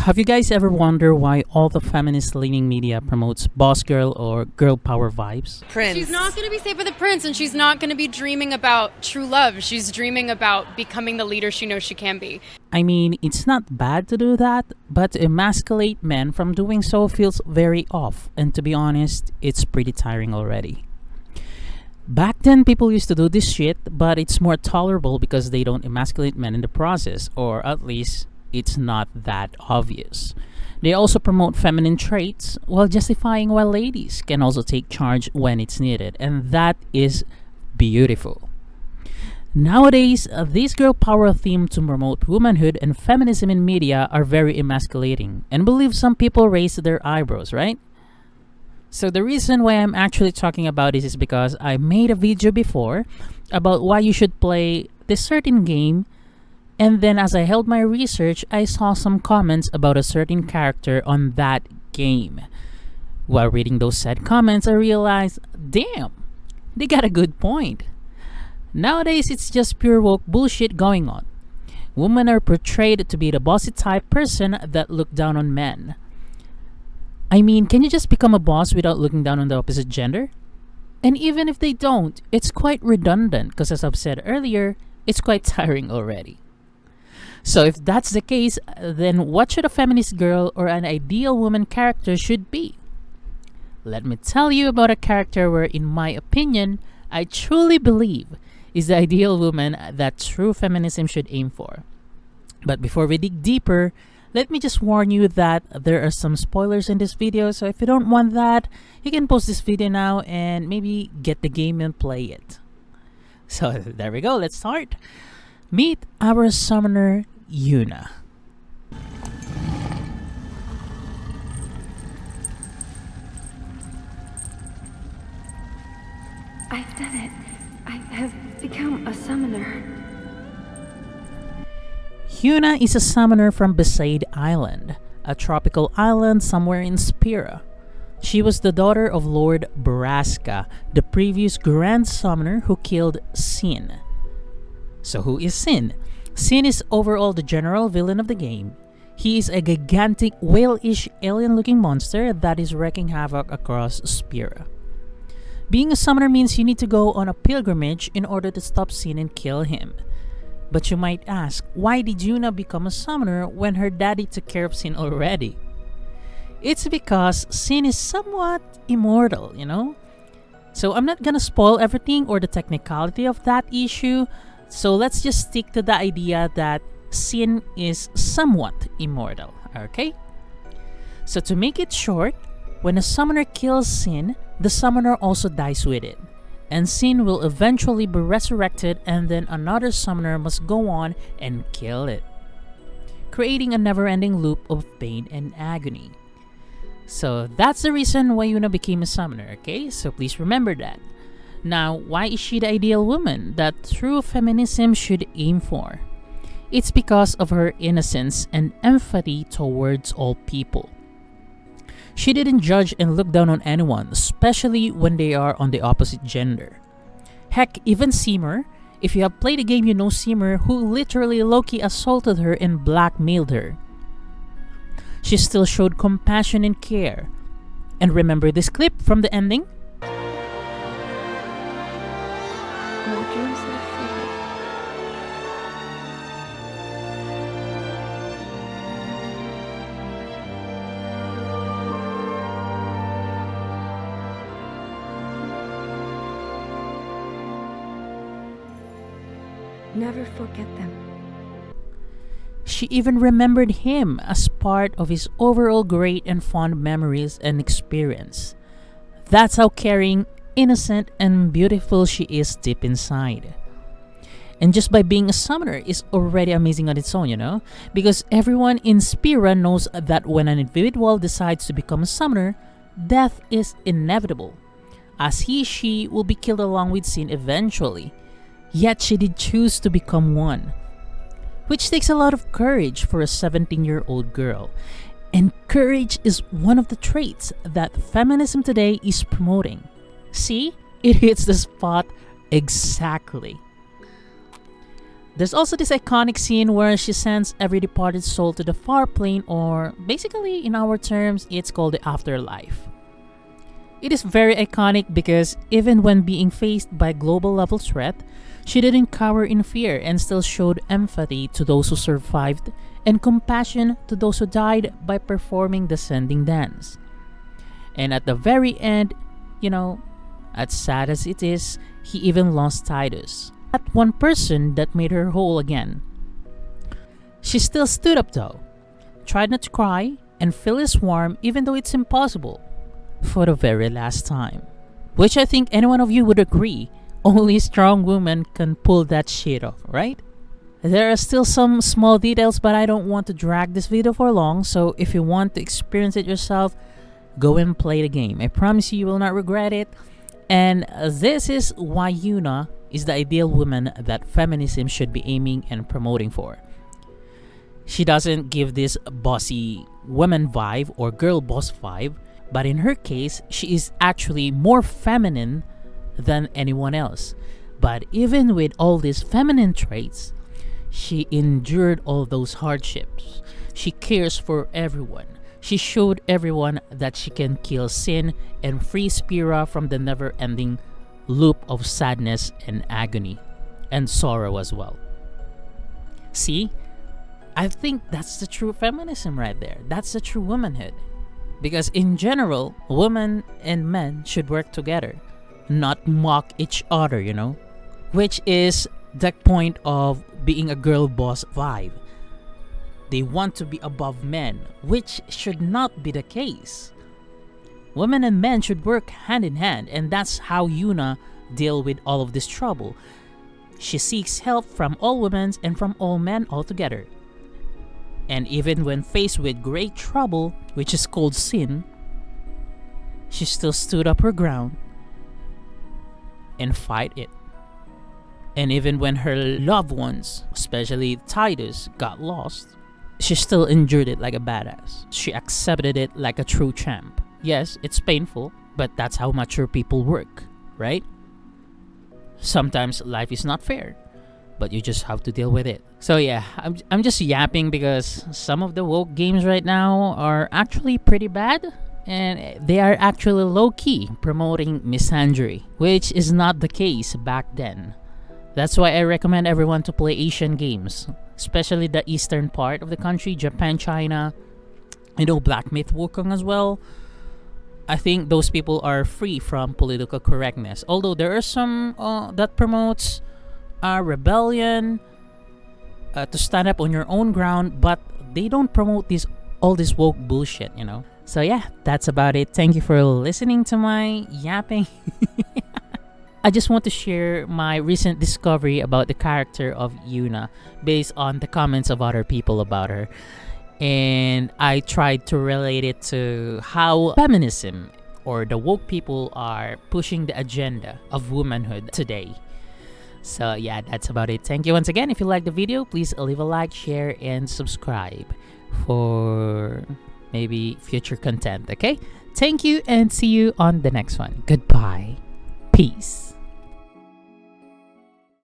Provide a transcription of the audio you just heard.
Have you guys ever wondered why all the feminist leaning media promotes boss girl or girl power vibes? Prince. She's not going to be safe with a prince, and she's not going to be dreaming about true love. She's dreaming about becoming the leader she knows she can be. I mean, it's not bad to do that, but to emasculate men from doing so feels very off, and to be honest, it's pretty tiring already. Back then, people used to do this shit, but it's more tolerable because they don't emasculate men in the process, or at least it's not that obvious. They also promote feminine traits while justifying why ladies can also take charge when it's needed, and that is beautiful. Nowadays, these girl power themes to promote womanhood and feminism in media are very emasculating, and believe some people raise their eyebrows, right? So the reason why I'm actually talking about this is because I made a video before about why you should play this certain game, and then as I held my research, I saw some comments about a certain character on that game. While reading those said comments, I realized, damn, they got a good point. Nowadays, it's just pure woke bullshit going on. Women are portrayed to be the bossy type person that look down on men. I mean, can you just become a boss without looking down on the opposite gender? And even if they don't, it's quite redundant because, as I've said earlier, it's quite tiring already. So if that's the case, then what should a feminist girl or an ideal woman character should be? Let me tell you about a character where, in my opinion, I truly believe is the ideal woman that true feminism should aim for. But before we dig deeper, let me just warn you that there are some spoilers in this video, so if you don't want that, you can pause this video now and maybe get the game and play it. So there we go, let's start. Meet our summoner, Yuna. I've done it. I have become a summoner. Yuna is a summoner from Besaid Island, a tropical island somewhere in Spira. She was the daughter of Lord Baraska, the previous Grand Summoner who killed Sin. So who is Sin? Sin is overall the general villain of the game. He is a gigantic whale-ish alien-looking monster that is wreaking havoc across Spira. Being a summoner means you need to go on a pilgrimage in order to stop Sin and kill him. But you might ask, why did Yuna become a summoner when her daddy took care of Sin already? It's because Sin is somewhat immortal, you know? So I'm not gonna spoil everything or the technicality of that issue, so let's just stick to the idea that Sin is somewhat immortal, okay? So to make it short, when a summoner kills Sin, the summoner also dies with it. And Sin will eventually be resurrected, and then another summoner must go on and kill it, creating a never-ending loop of pain and agony. So that's the reason why Yuna became a summoner, okay? So please remember that. Now, why is she the ideal woman that true feminism should aim for? It's because of her innocence and empathy towards all people. She didn't judge and look down on anyone, especially when they are on the opposite gender. Heck, even Seymour, if you have played a game you know Seymour, who literally low-key assaulted her and blackmailed her. She still showed compassion and care. And remember this clip from the ending? My dreams are fading. Never forget them. She even remembered him as part of his overall great and fond memories and experience. That's how caring, innocent, and beautiful she is deep inside. And just by being a summoner is already amazing on its own, you know? Because everyone in Spira knows that when an individual decides to become a summoner, death is inevitable, as she will be killed along with Sin eventually. Yet she did choose to become one, which takes a lot of courage for a 17-year-old girl. And courage is one of the traits that feminism today is promoting. See, it hits the spot exactly. There's also this iconic scene where she sends every departed soul to the far plane, or basically, in our terms, it's called the afterlife. It is very iconic because even when being faced by global level threat, she didn't cower in fear and still showed empathy to those who survived and compassion to those who died by performing the sending dance. And at the very end, as sad as it is, he even lost Titus. That one person that made her whole again. She still stood up though, tried not to cry, and feel his warmth even though it's impossible, for the very last time. Which I think any one of you would agree, only strong women can pull that shit off, right? There are still some small details, but I don't want to drag this video for long, so if you want to experience it yourself, go and play the game. I promise you will not regret it. And this is why Yuna is the ideal woman that feminism should be aiming and promoting for. She doesn't give this bossy woman vibe or girl boss vibe, but in her case, she is actually more feminine than anyone else. But even with all these feminine traits, she endured all those hardships. She cares for everyone. She showed everyone that she can kill sin and free Spira from the never-ending loop of sadness and agony, and sorrow as well. See? I think that's the true feminism right there. That's the true womanhood. Because in general, women and men should work together, not mock each other, Which is the point of being a girl boss vibe. They want to be above men, which should not be the case. Women and men should work hand in hand, and that's how Yuna deal with all of this trouble. She seeks help from all women and from all men altogether. And even when faced with great trouble, which is called sin, she still stood up her ground and fight it. And even when her loved ones, especially Titus, got lost, she still endured it like a badass. She accepted it like a true champ. Yes, it's painful, but that's how mature people work, right? Sometimes life is not fair, but you just have to deal with it. So yeah, I'm just yapping because some of the woke games right now are actually pretty bad, and they are actually low-key promoting misandry, which is not the case back then. That's why I recommend everyone to play Asian games, especially the eastern part of the country, Japan, China, Black Myth Wukong as well. I think those people are free from political correctness. Although there are some that promotes rebellion, to stand up on your own ground, but they don't promote all this woke bullshit, So yeah, that's about it. Thank you for listening to my yapping. I just want to share my recent discovery about the character of Yuna based on the comments of other people about her. And I tried to relate it to how feminism or the woke people are pushing the agenda of womanhood today. So yeah, that's about it. Thank you once again. If you like the video, please leave a like, share, and subscribe for maybe future content, okay? Thank you and see you on the next one. Goodbye. Peace.